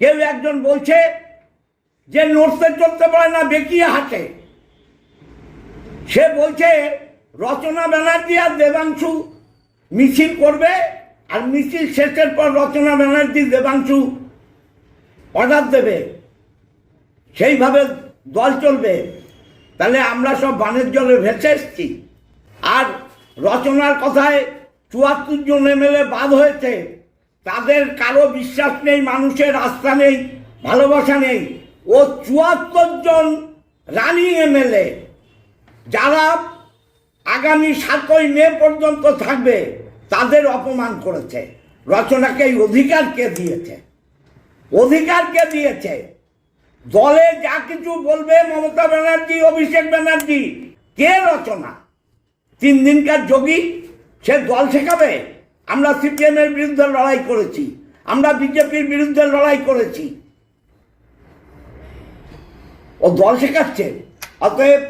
কেউ একজন বলছে যে নড়তে চলতে পারে না, বেঁকিয়ে হাঁটে। সে বলছে রচনা ব্যানার্জি আর দেবাংশু মিছিল করবে, আর মিছিল শেষের পর রচনা ব্যানার্জি দেবাংশু অর্ডার দেবে, সেইভাবে দল চলবে। তাহলে আমরা সব বানের জলে ভেসে এসছি। আর রচনার কথায় ৭৪ জন এমএলএ বাদ হয়েছে, তাদের কারো বিশ্বাস নেই, মানুষের আস্থা নেই, ভালোবাসা নেই। ও ৭৪ জন রানিং এমএলএ যারা আগামী ৭ই মে পর্যন্ত থাকবে, তাদের অপমান করেছে। রচনাকে এই অধিকার কে দিয়েছে? অধিকার কে দিয়েছে? দলে যা কিছু বলবে মমতা ব্যানার্জি, অভিষেক ব্যানার্জি, কে রচনা? 3 দিনকার যোগী, সে দল শেখাবে? আমরা সিপিএম এর বিরুদ্ধে লড়াই করেছি, আমরা বিজেপির বিরুদ্ধে লড়াই করেছি, ও দল শেখাচ্ছে। অতএব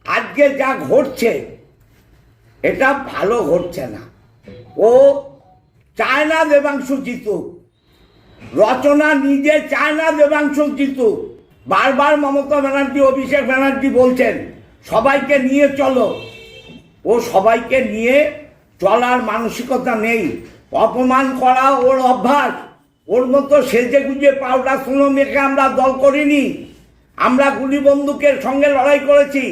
আজকে যা ঘটছে এটা ভালো ঘটছে না। ও চায় না দেবাংশু জিতুক, রচনা নিজে চায় না দেবাংশু জিতুক। বারবার মমতা ব্যানার্জি, অভিষেক ব্যানার্জি বলছেন সবাইকে নিয়ে চলো। ও সবাইকে নিয়ে চলার মানসিকতা নেই। অপমান করা ওর অভ্যাস। ওর মতো সেজে গুজে পাউডার সোনো মেখে আমরা দল করিনি। আমরা গুলি বন্দুকের সঙ্গে লড়াই করেছি।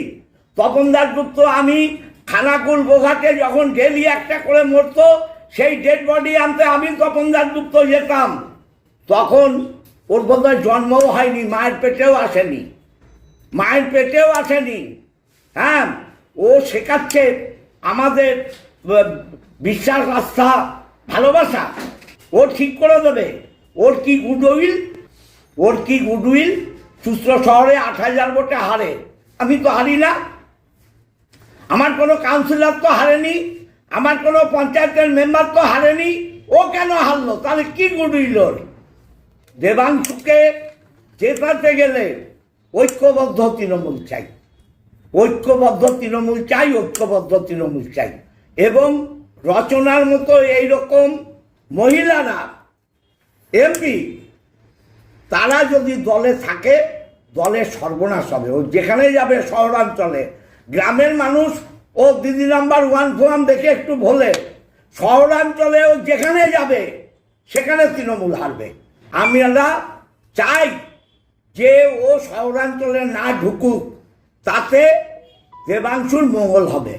তপন দাশগুপ্ত, আমি খানাকুল গোঘাটে যখন ডেলি একটা করে মরতো, সেই ডেড বডি আনতে আমি তপন দাশগুপ্ত যেতাম। তখন ওর বোধহয় জন্মও হয়নি, মায়ের পেটেও আসেনি, মায়ের পেটেও আসেনি। হ্যাঁ, ও শেখাচ্ছে আমাদের বিশ্বাস, আস্থা, ভালোবাসা। ও ঠিক করে দেবে। ওর কি গুডউইল, ওর কি গুডউইল। চুস্ত্র শহরে ৮,০০০ ভোটে হারে, আমি তো হারি না। আমার কোনো কাউন্সিলর তো হারেনি, আমার কোনো পঞ্চায়েতের মেম্বার তো হারেনি। ও কেন হারলো? তাহলে কি গুডউইল ওর? দেবাংশুকে জেতাতে গেলে ঐক্যবদ্ধ তৃণমূল চাই, ঐক্যবদ্ধ তৃণমূল চাই, ঐক্যবদ্ধ তৃণমূল চাই। এবং রচনার মতো এইরকম মহিলারা এমপি, তারা যদি দলে থাকে, দলের সর্বনাশ হবে। ও যেখানে যাবে, শহরাঞ্চলে, গ্রামের মানুষ ও দিদি নাম্বার 1 ফোরাম দেখে একটু ভোলে, শহরাঞ্চলে ও যেখানে যাবে সেখানে তৃণমূল হারবে। আমরা চাই যে ও শহরাঞ্চলে না ঢুকুক, তাতে দেবাংশুর মঙ্গল হবে।